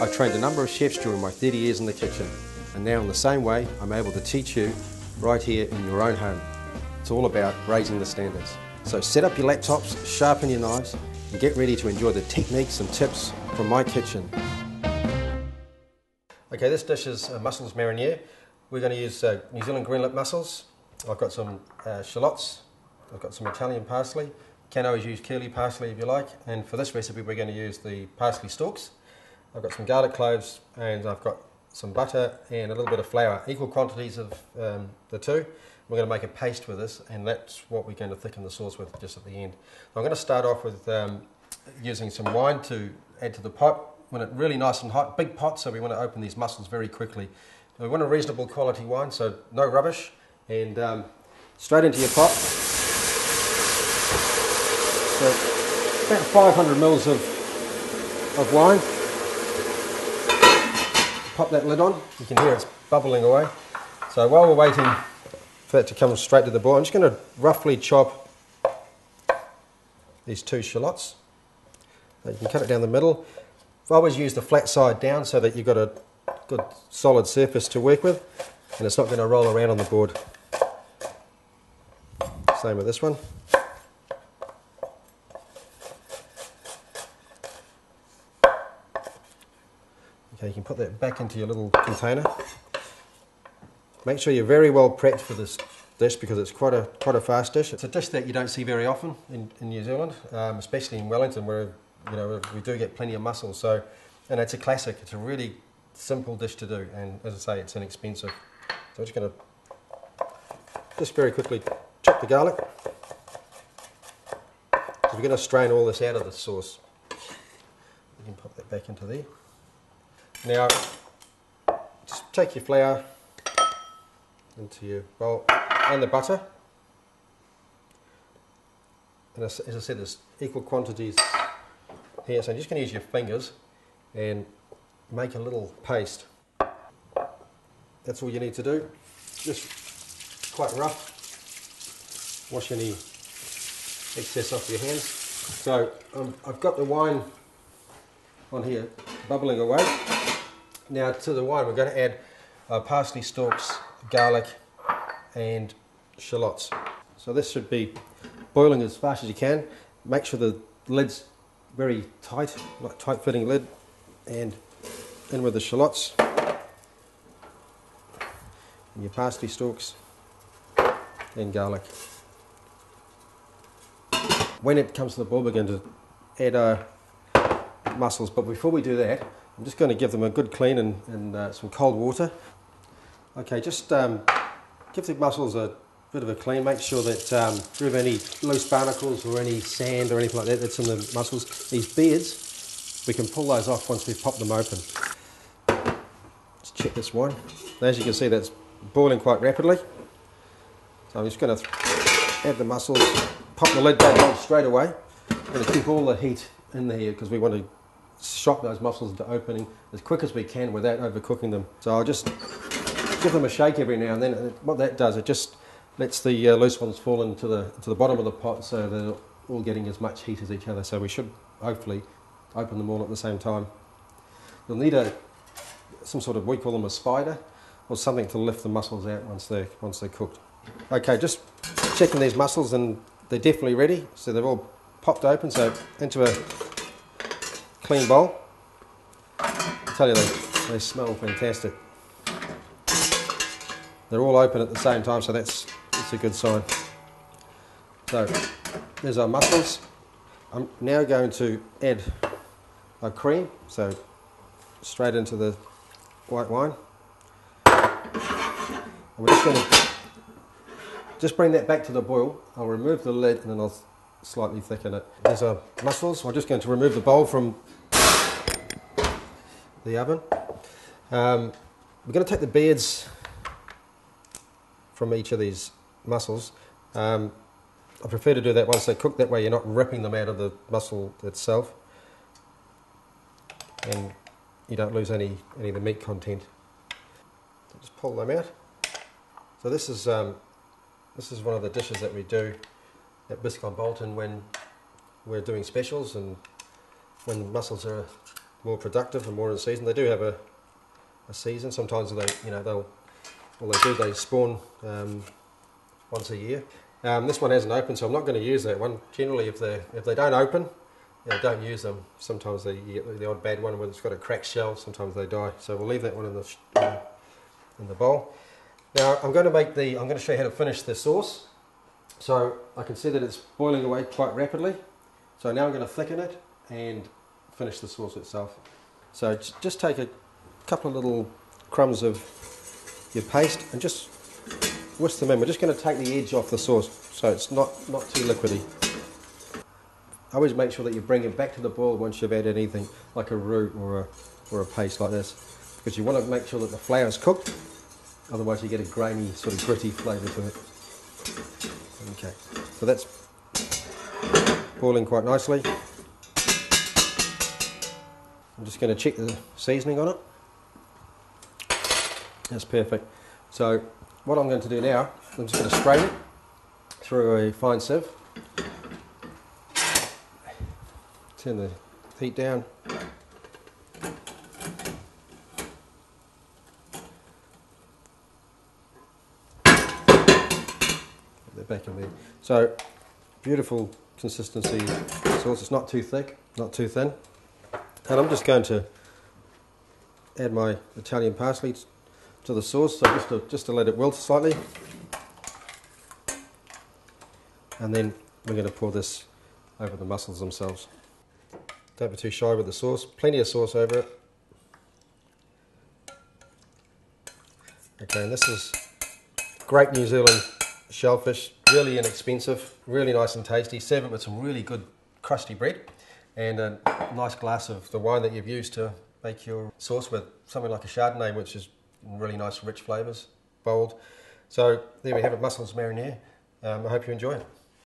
I trained a number of chefs during my 30 years in the kitchen, and now in the same way I'm able to teach you right here in your own home. It's all about raising the standards. So set up your laptops, sharpen your knives, and get ready to enjoy the techniques and tips from my kitchen. Okay, this dish is Mussel Mariniere. We're going to use New Zealand greenlip mussels. I've got some shallots, I've got some Italian parsley. You can always use curly parsley if you like, and for this recipe we're going to use the parsley stalks. I've got some garlic cloves, and I've got some butter and a little bit of flour, equal quantities of the two. We're going to make a paste with this, and that's what we're going to thicken the sauce with just at the end. I'm going to start off with using some wine to add to the pot. When it's really nice and hot, big pot, so we want to open these mussels very quickly. We want a reasonable quality wine, so no rubbish, and straight into your pot. So about 500 mils of wine. Pop that lid on, you can hear it's bubbling away. So while we're waiting for that to come straight to the boil, I'm just going to roughly chop these two shallots. You can cut it down the middle. I always use the flat side down so that you've got a good solid surface to work with, and it's not going to roll around on the board. Same with this one. Okay, you can put that back into your little container. Make sure you're very well prepped for this dish because it's quite a fast dish. It's a dish that you don't see very often in New Zealand, especially in Wellington, where we do get plenty of mussels. So, and it's a classic. It's a really simple dish to do, and as I say, it's inexpensive. So I'm just going to very quickly chop the garlic. We're going to strain all this out of the sauce. You can pop that back into there. Now, just take your flour into your bowl and the butter. And as I said, there's equal quantities here, so I'm just going to use your fingers and make a little paste. That's all you need to do. Just quite rough. Wash any excess off your hands. So I've got the wine on here bubbling away. Now to the wine we're going to add parsley stalks, garlic and shallots. So this should be boiling as fast as you can. Make sure the lid's very tight, like tight fitting lid, and in with the shallots and your parsley stalks and garlic. When it comes to the boil, we're going to add our mussels, but before we do that, I'm just going to give them a good clean and some cold water. Okay, just give the mussels a bit of a clean. Make sure that if you have any loose barnacles or any sand or anything like that that's in the mussels, these beards, we can pull those off once we've popped them open. Let's check this wine. As you can see, that's boiling quite rapidly. So I'm just going to add the mussels, pop the lid back on straight away. I'm going to keep all the heat in there because we want to shock those mussels into opening as quick as we can without overcooking them. So I'll just give them a shake every now and then. And what that does, it just lets the loose ones fall into the bottom of the pot, so they're all getting as much heat as each other. So we should hopefully open them all at the same time. You'll need some sort of, we call them a spider, or something to lift the mussels out once they're cooked. Okay, just checking these mussels, and they're definitely ready. So they're all popped open. So into a clean bowl. I tell you, they smell fantastic. They're all open at the same time, so that's a good sign. So there's our mussels. I'm now going to add our cream, so straight into the white wine. And we're just going to bring that back to the boil. I'll remove the lid and then I'll slightly thicken it. There's our mussels. I'm just going to remove the bowl from the oven. We're going to take the beards from each of these mussels. I prefer to do that once they cook, that way you're not ripping them out of the mussel itself and you don't lose any of the meat content. So just pull them out. So this is one of the dishes that we do at Biscon Bolton when we're doing specials and when mussels are more productive and more in season. They do have a season. Sometimes they spawn once a year. This one hasn't opened, so I'm not going to use that one. Generally, if they don't open, don't use them. Sometimes you get the odd bad one where it's got a cracked shell. Sometimes they die. So we'll leave that one in the bowl. Now I'm going to show you how to finish the sauce. So I can see that it's boiling away quite rapidly. So now I'm going to thicken it and finish the sauce itself. So just take a couple of little crumbs of your paste and just whisk them in. We're just going to take the edge off the sauce so it's not too liquidy. Always make sure that you bring it back to the boil once you've added anything like a roux or a paste like this, because you want to make sure that the flour is cooked, otherwise you get a grainy, sort of gritty flavour to it. Okay, so that's boiling quite nicely. I'm just going to check the seasoning on it. That's perfect. So what I'm going to do now, I'm just going to strain it through a fine sieve. Turn the heat down. They're back in there. So beautiful consistency sauce. It's not too thick, not too thin. And I'm just going to add my Italian parsley to the sauce, so just to let it wilt slightly. And then we're going to pour this over the mussels themselves. Don't be too shy with the sauce. Plenty of sauce over it. Okay, and this is great New Zealand shellfish. Really inexpensive, really nice and tasty. Serve it with some really good crusty bread and a nice glass of the wine that you've used to make your sauce with, something like a Chardonnay, which is really nice, rich flavours, bold. So there we have it, Mussel Mariniere. I hope you enjoy it.